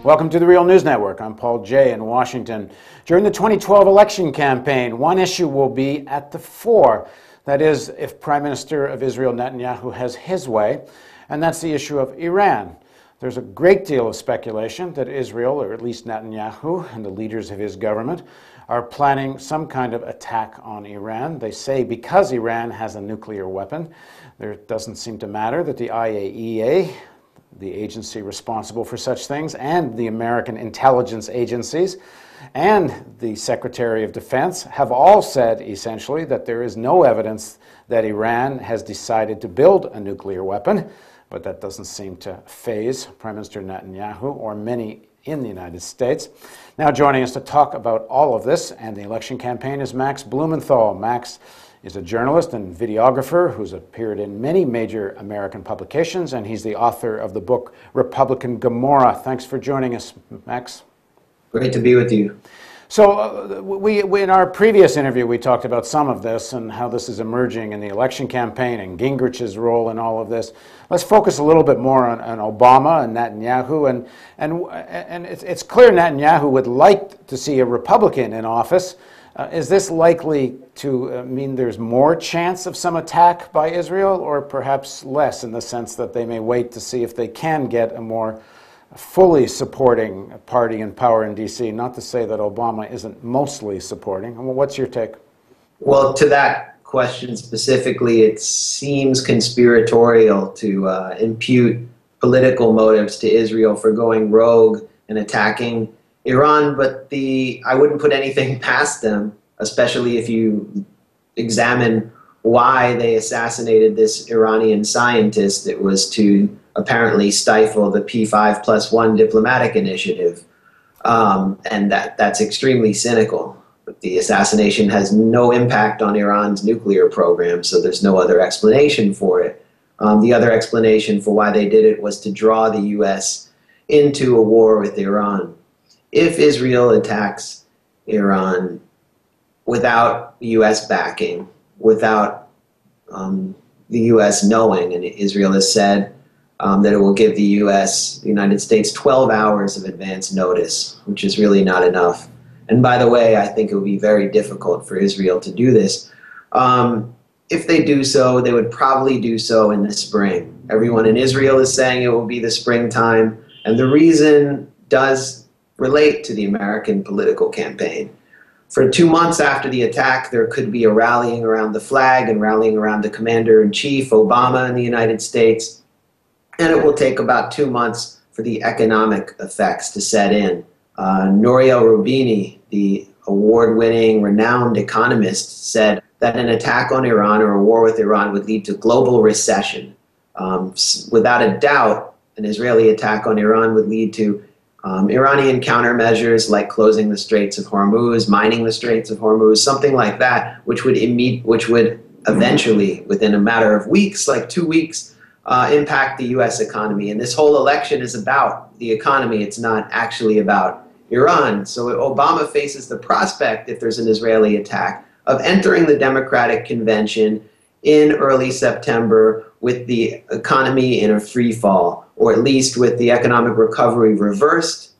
Welcome to the Real News Network. I'm Paul Jay in Washington. During the 2012 election campaign, one issue will be at the fore. That is, if Prime Minister of Israel Netanyahu has his way, and that's the issue of Iran. There's a great deal of speculation that Israel, or at least Netanyahu and the leaders of his government, are planning some kind of attack on Iran. They say because Iran has a nuclear weapon, there doesn't seem to matter that the IAEA, the agency responsible for such things, and the American intelligence agencies, and the Secretary of Defense have all said, essentially, that there is no evidence that Iran has decided to build a nuclear weapon, but that doesn't seem to faze Prime Minister Netanyahu or many in the United States. Now joining us to talk about all of this and the election campaign is Max Blumenthal. Max is a journalist and videographer who's appeared in many major American publications, and he's the author of the book Republican Gomorrah. Thanks for joining us, Max. Great to be with you. So we in our previous interview, we talked about some of this and how this is emerging in the election campaign and Gingrich's role in all of this. Let's focus a little bit more on Obama and Netanyahu. And it's clear Netanyahu would like to see a Republican in office. Is this likely to mean there's more chance of some attack by Israel, or perhaps less, in the sense that they may wait to see if they can get a more fully supporting party in power in D.C.? Not to say that Obama isn't mostly supporting. What's your take? Well, to that question specifically, it seems conspiratorial to impute political motives to Israel for going rogue and attacking Iran, but I wouldn't put anything past them, especially if you examine why they assassinated this Iranian scientist. It was to apparently stifle the P5+1 diplomatic initiative, and that's extremely cynical. But the assassination has no impact on Iran's nuclear program, so there's no other explanation for it. The other explanation for why they did it was to draw the U.S. into a war with Iran. If Israel attacks Iran without U.S. backing, without the U.S. knowing, and Israel has said that it will give the U.S., the United States, 12 hours of advance notice, which is really not enough. And by the way, I think it would be very difficult for Israel to do this. If they do so, they would probably do so in the spring. Everyone in Israel is saying it will be the springtime, and the reason does relate to the American political campaign. For 2 months after the attack, there could be a rallying around the flag and rallying around the commander-in-chief, Obama, in the United States. And it will take about 2 months for the economic effects to set in. Nouriel Roubini, the award-winning, renowned economist, said that an attack on Iran or a war with Iran would lead to global recession. Without a doubt, an Israeli attack on Iran would lead to Iranian countermeasures like closing the Straits of Hormuz, mining the Straits of Hormuz, something like that, which would eventually, within a matter of weeks, like 2 weeks, impact the U.S. economy. And this whole election is about the economy. It's not actually about Iran. So Obama faces the prospect, if there's an Israeli attack, of entering the Democratic Convention in early September with the economy in a free fall, or at least with the economic recovery reversed.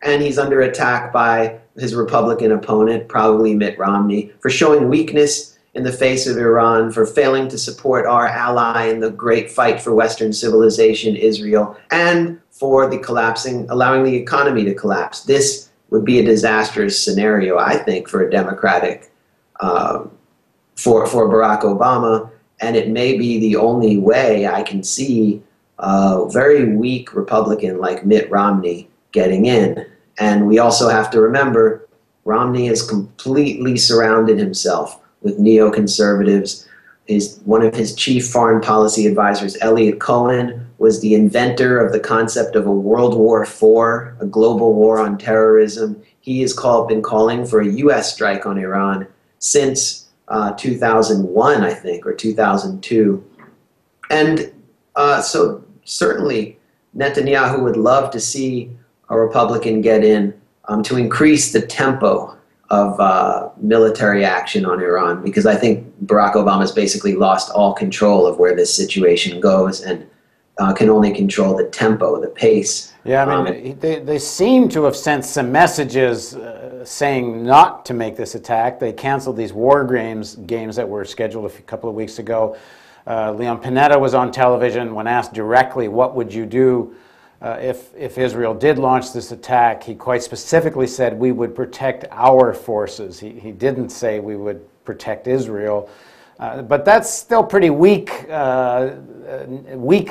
And he's under attack by his Republican opponent, probably Mitt Romney, for showing weakness in the face of Iran, for failing to support our ally in the great fight for Western civilization, Israel, and for allowing the economy to collapse. This would be a disastrous scenario, I think, for a Democratic, for Barack Obama, and it may be the only way I can see a very weak Republican like Mitt Romney getting in. And we also have to remember, Romney has completely surrounded himself with neoconservatives. One of his chief foreign policy advisors, Elliot Cohen, was the inventor of the concept of a World War IV, a global war on terrorism. He has been calling for a U.S. strike on Iran since 2001, I think, or 2002. And so certainly Netanyahu would love to see a Republican get in to increase the tempo of military action on Iran, because I think Barack Obama's basically lost all control of where this situation goes, and can only control the tempo, the pace. Yeah, I mean, they seem to have sent some messages saying not to make this attack. They canceled these war games that were scheduled a couple of weeks ago. Leon Panetta was on television when asked directly, what would you do if Israel did launch this attack? He quite specifically said, we would protect our forces. He didn't say we would protect Israel. But that's still pretty weak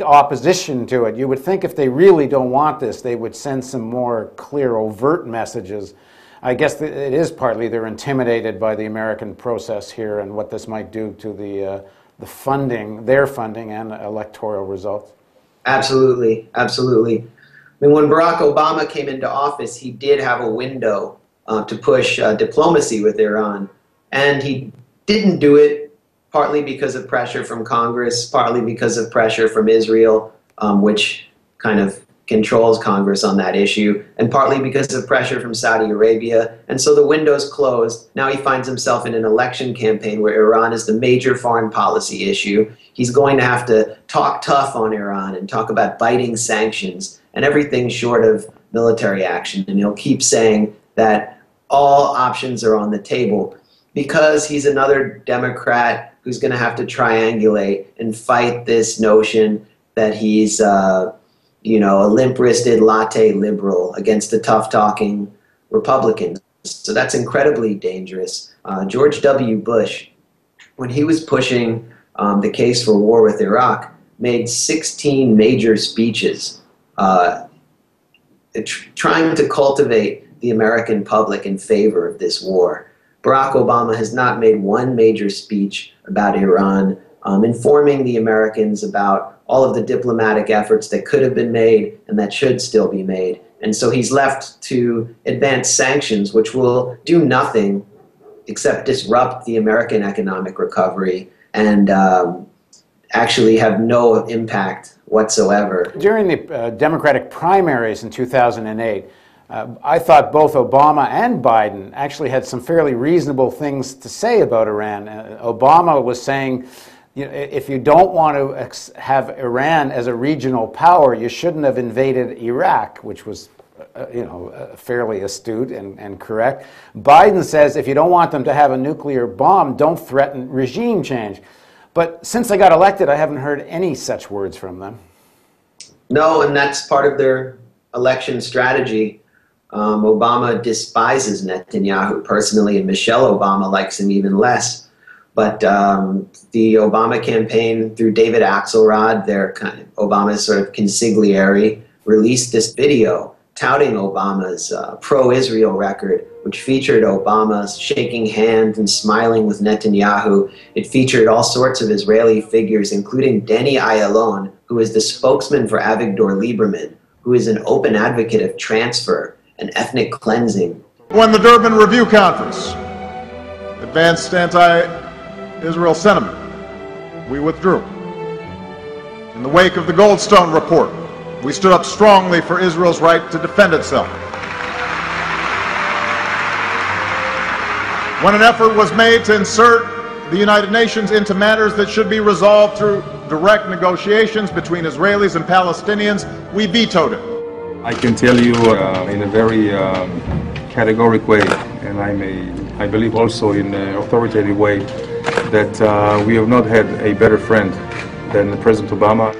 opposition to it. You would think if they really don't want this, they would send some more clear, overt messages. I guess it is partly they're intimidated by the American process here and what this might do to the funding, their funding and electoral results. Absolutely, absolutely. I mean, when Barack Obama came into office, he did have a window to push diplomacy with Iran, and he didn't do it. Partly because of pressure from Congress, partly because of pressure from Israel, which kind of controls Congress on that issue, and partly because of pressure from Saudi Arabia. And so the window's closed. Now he finds himself in an election campaign where Iran is the major foreign policy issue. He's going to have to talk tough on Iran and talk about biting sanctions and everything short of military action. And he'll keep saying that all options are on the table because he's another Democrat who's going to have to triangulate and fight this notion that he's, a limp-wristed latte liberal against the tough-talking Republicans. So that's incredibly dangerous. George W. Bush, when he was pushing the case for war with Iraq, made 16 major speeches trying to cultivate the American public in favor of this war. Barack Obama has not made one major speech about Iran, informing the Americans about all of the diplomatic efforts that could have been made and that should still be made. And so he's left to advance sanctions, which will do nothing except disrupt the American economic recovery and actually have no impact whatsoever. During the Democratic primaries in 2008, I thought both Obama and Biden actually had some fairly reasonable things to say about Iran. Obama was saying, if you don't want to have Iran as a regional power, you shouldn't have invaded Iraq, which was, fairly astute and correct. Biden says, if you don't want them to have a nuclear bomb, don't threaten regime change. But since they got elected, I haven't heard any such words from them. No, and that's part of their election strategy. Obama despises Netanyahu personally, and Michelle Obama likes him even less. But the Obama campaign, through David Axelrod, Obama's sort of consigliere, released this video touting Obama's pro-Israel record, which featured Obama shaking hands and smiling with Netanyahu. It featured all sorts of Israeli figures, including Danny Ayalon, who is the spokesman for Avigdor Lieberman, who is an open advocate of transfer and ethnic cleansing. When the Durban Review Conference advanced anti-Israel sentiment, we withdrew. In the wake of the Goldstone Report, we stood up strongly for Israel's right to defend itself. When an effort was made to insert the United Nations into matters that should be resolved through direct negotiations between Israelis and Palestinians, we vetoed it. I can tell you in a very categoric way, and I believe also in an authoritative way, that we have not had a better friend than President Obama.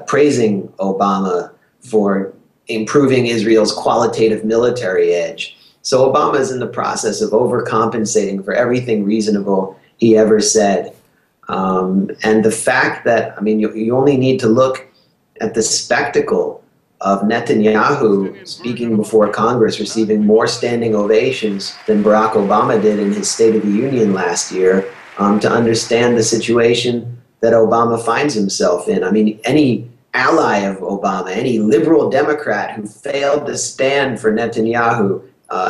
Praising Obama for improving Israel's qualitative military edge. So Obama is in the process of overcompensating for everything reasonable he ever said. And the fact that, you only need to look at the spectacle of Netanyahu speaking before Congress, receiving more standing ovations than Barack Obama did in his State of the Union last year, to understand the situation that Obama finds himself in. Any ally of Obama, any liberal Democrat who failed to stand for Netanyahu,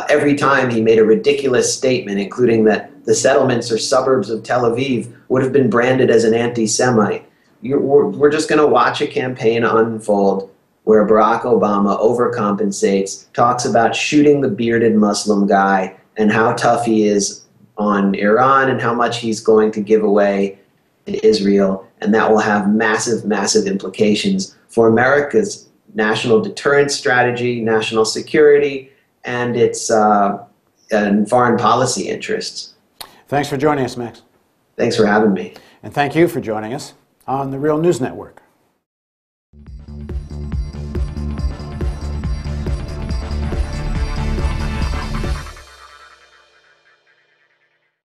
every time he made a ridiculous statement, including that the settlements or suburbs of Tel Aviv would have been branded as an anti-Semite. We're just going to watch a campaign unfold where Barack Obama overcompensates, talks about shooting the bearded Muslim guy and how tough he is on Iran and how much he's going to give away. Israel, and that will have massive, massive implications for America's national deterrence strategy, national security, and its and foreign policy interests. Thanks for joining us, Max. Thanks for having me. And thank you for joining us on the Real News Network.